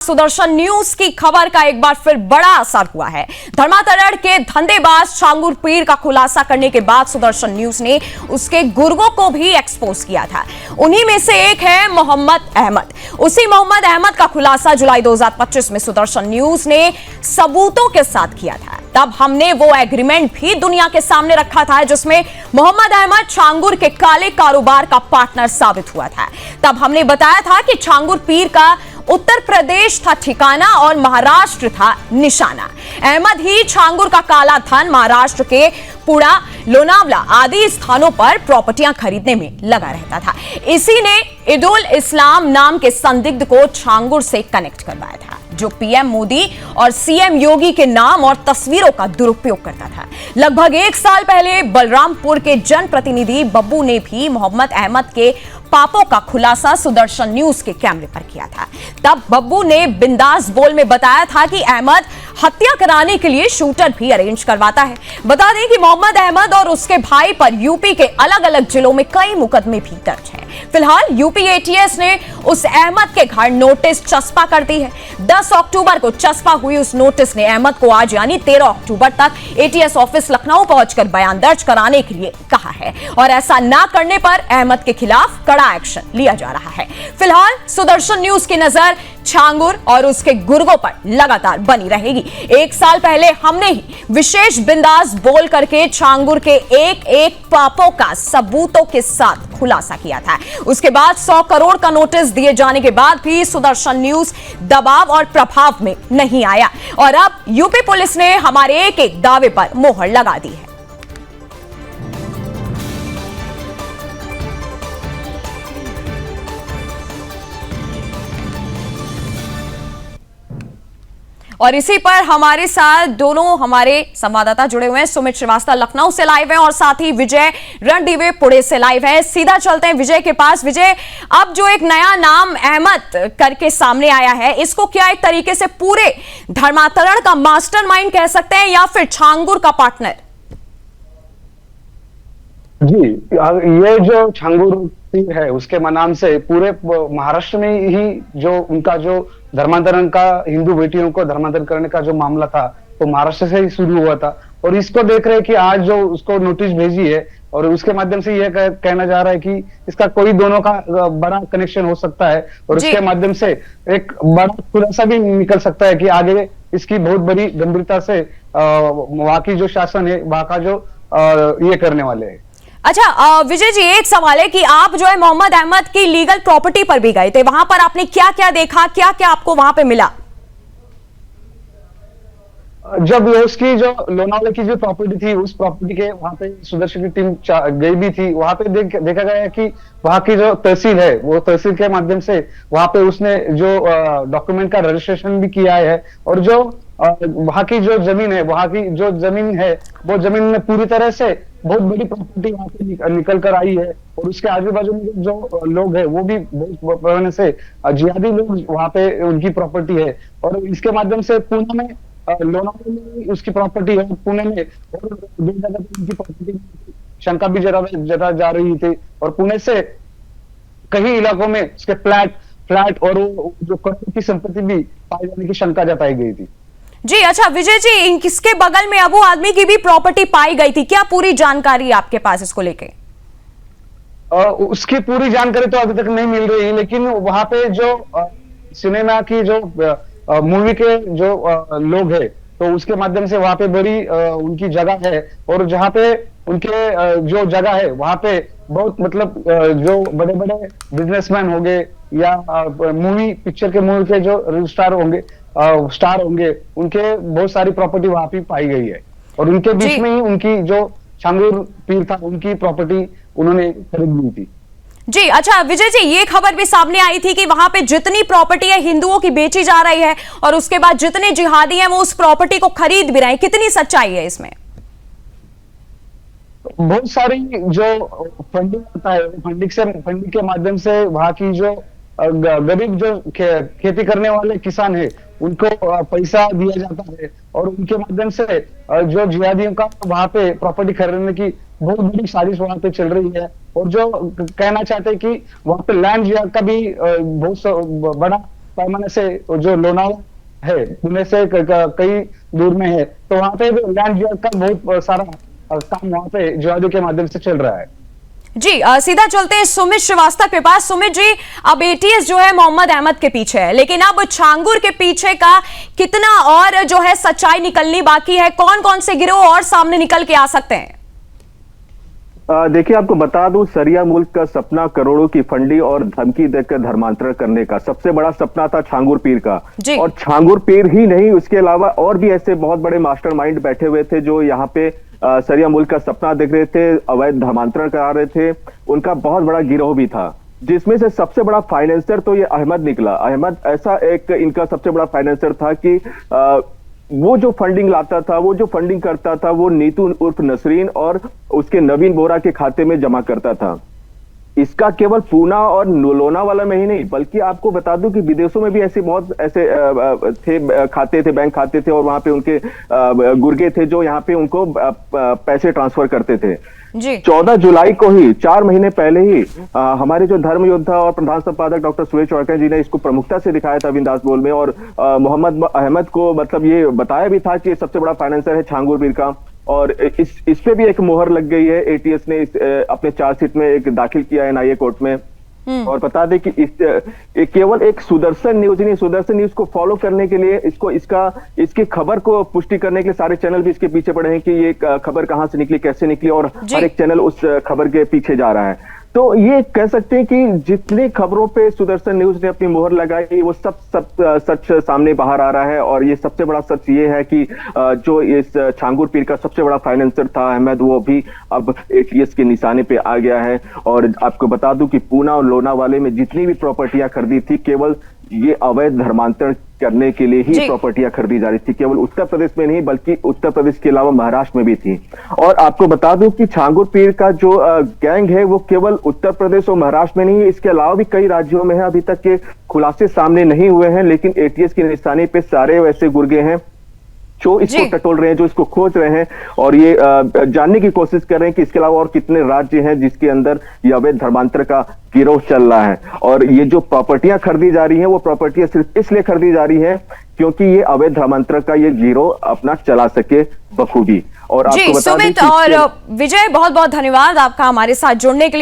Sudarshan news की खबर का एक बार फिर बड़ा असर हुआ है। धर्मांतरण के धंधेबाज छांगुर पीर का खुलासा करने के बाद सुदर्शन न्यूज ने उसके गुर्गों को भी एक्सपोज किया था। उन्हीं में से एक है मोहम्मद अहमद। उसी मोहम्मद अहमद का खुलासा जुलाई 2025 में सुदर्शन न्यूज ने सबूतों के साथ किया था। तब हमने वो एग्रीमेंट भी दुनिया के सामने रखा था जिसमें मोहम्मद अहमद छांगुर के काले कारोबार का पार्टनर साबित हुआ था। तब हमने बताया था कि छांगुर पीर का उत्तर प्रदेश था ठिकाना और महाराष्ट्र था निशाना। अहमद ही छांगुर का काला धन महाराष्ट्र के पुणा, लोनावला आदि स्थानों पर प्रॉपर्टियां खरीदने में लगा रहता था। इसी ने इदुल इस्लाम नाम के संदिग्ध को छांगुर से कनेक्ट करवाया था, जो पीएम मोदी और सीएम योगी के नाम और तस्वीरों का दुरुपयोग करता था। लगभग एक साल पहले बलरामपुर के जनप्रतिनिधि बब्बू ने भी मोहम्मद अहमद के पापों का खुलासा सुदर्शन न्यूज के कैमरे पर किया था। तब बब्बू ने बिंदास बोल में बताया था कि अहमद हत्या कराने के लिए शूटर भी अरेंज करवाता है। बता दें कि मोहम्मद अहमद और उसके भाई पर यूपी के अलग अलग जिलों में कई मुकदमे भी दर्ज हैं। फिलहाल यूपी एटीएस ने उस अहमद के घर नोटिस चस्पा कर दी है। 10 अक्टूबर को चस्पा हुई उस नोटिस ने अहमद को आज यानी 13 अक्टूबर तक एटीएस ऑफिस लखनऊ पहुंचकर बयान दर्ज कराने के लिए कहा है और ऐसा ना करने पर अहमद के खिलाफ कड़ा एक्शन लिया जा रहा है। फिलहाल सुदर्शन न्यूज की नजर छांगुर और उसके गुर्गों पर लगातार बनी रहेगी। एक साल पहले हमने ही विशेष बिंदास बोल करके छांगुर के एक एक पापों का सबूतों के साथ खुलासा किया था। उसके बाद 100 करोड़ का नोटिस दिए जाने के बाद भी सुदर्शन न्यूज दबाव और प्रभाव में नहीं आया और अब यूपी पुलिस ने हमारे एक एक दावे पर मोहर लगा दी है। और इसी पर हमारे साथ दोनों हमारे संवाददाता जुड़े हुए हैं। सुमित श्रीवास्तव लखनऊ से लाइव है और साथ ही विजय रणदीवे पुणे से लाइव है। सीधा चलते हैं विजय के पास। विजय, अब जो एक नया नाम अहमद करके सामने आया है, इसको क्या एक तरीके से पूरे धर्मांतरण का मास्टरमाइंड कह सकते हैं या फिर छांगुर का पार्टनर? जी, ये जो छांगुर पीर है उसके नाम से पूरे महाराष्ट्र में ही जो उनका जो धर्मांतरण का, हिंदू बेटियों को धर्मांतरण करने का जो मामला था तो महाराष्ट्र से ही शुरू हुआ था और इसको देख रहे हैं कि आज जो उसको नोटिस भेजी है और उसके माध्यम से यह कहना जा रहा है कि इसका कोई दोनों का बड़ा कनेक्शन हो सकता है और उसके माध्यम से एक बड़ा खुलासा भी निकल सकता है कि आगे इसकी बहुत बड़ी गंभीरता से वहां की जो शासन है वहां का जो ये करने वाले हैं। अच्छा विजय जी, एक सवाल है कि आप जो है मोहम्मद अहमद की लीगल प्रॉपर्टी पर भी गए थे, वहां पर आपने क्या क्या देखा, क्या क्या आपको वहां पे मिला? जब उसकी जो लोनावला की जो प्रॉपर्टी थी उस प्रॉपर्टी के वहां पे सुदर्शन की टीम गई भी थी। वहां पे देखा गया कि वहां की जो तहसील है वो तहसील के माध्यम से वहां पे उसने जो डॉक्यूमेंट का रजिस्ट्रेशन भी किया है और जो वहां की जो जमीन है, वहां की जो जमीन है वो जमीन में पूरी तरह से बहुत बड़ी प्रॉपर्टी वहां पे निकल कर आई है और उसके आजू बाजू में जो लोग हैं वो भी बहुत पुराने से जिहादी लोग वहां पे उनकी प्रॉपर्टी है और इसके माध्यम से पुणे में लोनावला में उसकी प्रॉपर्टी है, पुणे में और दो जगह पे उनकी प्रॉपर्टी शंका भी जता जा रही थी और पुणे से कई इलाकों में उसके फ्लैट और जो करोड़ की संपत्ति भी पाए जाने की शंका जताई गई थी। जी अच्छा विजय जी, किसके बगल में अबू आदमी की भी प्रॉपर्टी पाई गई थी, क्या पूरी जानकारी आपके पास इसको लेके? उसकी पूरी जानकारी तो अभी तक नहीं मिल रही, लेकिन वहां पे जो सिनेमा की जो मूवी के जो लोग हैं तो उसके माध्यम से वहां पे बड़ी उनकी जगह है और जहाँ पे उनके जो जगह है वहां पे बहुत मतलब जो बड़े बड़े बिजनेसमैन होंगे या पिक्चर के जो स्टार होंगे उनके बहुत सारी प्रॉपर्टी वहां पे पाई गई है और उनके बीच में ही उनकी जो छांगुर पीर था उनकी प्रॉपर्टी उन्होंने खरीद ली थी। जी अच्छा विजय जी, ये खबर भी सामने आई थी कि वहां पे जितनी प्रॉपर्टी है हिंदुओं की बेची जा रही है और उसके बाद जितने जिहादी हैं वो उस प्रॉपर्टी को खरीद भी रहे हैं, कितनी सच्चाई है इसमें? बहुत सारी जो फंडिंग होता है, फंडिंग के माध्यम से वहां की जो गरीब जो खेती करने वाले किसान है उनको पैसा दिया जाता है और उनके माध्यम से जो जिहादियों का वहां पे प्रॉपर्टी खरीदने की बहुत बड़ी साजिश वहां पे चल रही है और जो कहना चाहते हैं कि वहां पे लैंड जिहाद का भी बहुत बड़ा पैमाने से जो लोनावाला है पुणे से कई दूर में है, तो वहां पे लैंड जिहाद का बहुत सारा काम वहां पे जिहादी के माध्यम से चल रहा है। जी सीधा चलते हैं सुमित श्रीवास्तव के पास। सुमित जी, अब एटीएस जो है मोहम्मद अहमद के पीछे है, लेकिन अब छांगुर के पीछे का कितना और जो है सच्चाई निकलनी बाकी है? कौन कौन से गिरोह और सामने निकल के आ सकते हैं? देखिए, आपको बता दूं, सरिया मुल्क का सपना करोड़ों की फंडिंग और धमकी देकर धर्मांतरण करने का सबसे बड़ा सपना था छांगुर पीर का। और छांगुर पीर ही नहीं, उसके अलावा और भी ऐसे बहुत बड़े मास्टरमाइंड बैठे हुए थे जो यहाँ पे सरिया मुल्क का सपना देख रहे थे, अवैध धर्मांतरण करा रहे थे। उनका बहुत बड़ा गिरोह भी था, जिसमें से सबसे बड़ा फाइनेंसर तो ये अहमद निकला। अहमद ऐसा एक इनका सबसे बड़ा फाइनेंसर था कि वो जो फंडिंग लाता था, वो जो फंडिंग करता था, वो नीतू उर्फ नसरीन और उसके नवीन बोरा के खाते में जमा करता था। इसका केवल पूना और लोनावाला में ही नहीं, बल्कि आपको बता दूं कि विदेशों में भी ऐसे बहुत ऐसे थे खाते थे, बैंक खाते थे, और वहां पे उनके गुर्गे थे जो यहाँ पे उनको पैसे ट्रांसफर करते थे। 14 जुलाई को ही, 4 महीने पहले ही, हमारे जो धर्म योद्धा और प्रधान संपादक डॉक्टर सुरेश चौड़कर जी ने इसको प्रमुखता से दिखाया था बिंदास बोल में, और मोहम्मद अहमद को मतलब ये बताया भी था कि सबसे बड़ा फाइनेंसर है छांगुर पीर का। और इस पे भी एक मोहर लग गई है। एटीएस ने अपने चार्जशीट में एक दाखिल किया है एनआईए कोर्ट में। और बता दें कि केवल एक सुदर्शन न्यूज नहीं, सुदर्शन न्यूज को फॉलो करने के लिए, इसकी खबर को पुष्टि करने के लिए सारे चैनल भी इसके पीछे पड़े हैं कि ये खबर कहां से निकली, कैसे निकली, और हर एक चैनल उस खबर के पीछे जा रहा है। तो ये कह सकते हैं कि जितनी खबरों पे सुदर्शन न्यूज ने अपनी मोहर लगाई, वो सब सच सामने बाहर आ रहा है। और ये सबसे बड़ा सच ये है कि जो इस छांगुर पीर का सबसे बड़ा फाइनेंसर था अहमद, वो भी अब एटीएस के निशाने पे आ गया है। और आपको बता दूं कि पूना और लोनावाले में जितनी भी प्रॉपर्टियां खरीदी थी, केवल ये अवैध धर्मांतरण करने के लिए ही प्रॉपर्टियां खरीदी जा रही थी। केवल उत्तर प्रदेश में नहीं, बल्कि उत्तर प्रदेश के अलावा महाराष्ट्र में भी थी। और आपको बता दूं कि छांगुर पीर का जो गैंग है, वो केवल उत्तर प्रदेश और महाराष्ट्र में नहीं है, इसके अलावा भी कई राज्यों में है। अभी तक के खुलासे सामने नहीं हुए हैं, लेकिन एटीएस की निशानी पे सारे वैसे गुर्गे हैं जो इसको टटोल रहे हैं, जो इसको खोज रहे हैं, और ये जानने की कोशिश कर रहे हैं कि इसके अलावा और कितने राज्य हैं जिसके अंदर ये अवैध धर्मांतर का गिरोह चल रहा है। और ये जो प्रॉपर्टियां खरीदी जा रही हैं, वो प्रॉपर्टियां सिर्फ इसलिए खरीदी जा रही है क्योंकि ये अवैध धर्मांतर का ये गिरोह अपना चला सके बखूबी। और आपको बता दें, सुमित और विजय, बहुत बहुत धन्यवाद आपका हमारे साथ जुड़ने के लिए।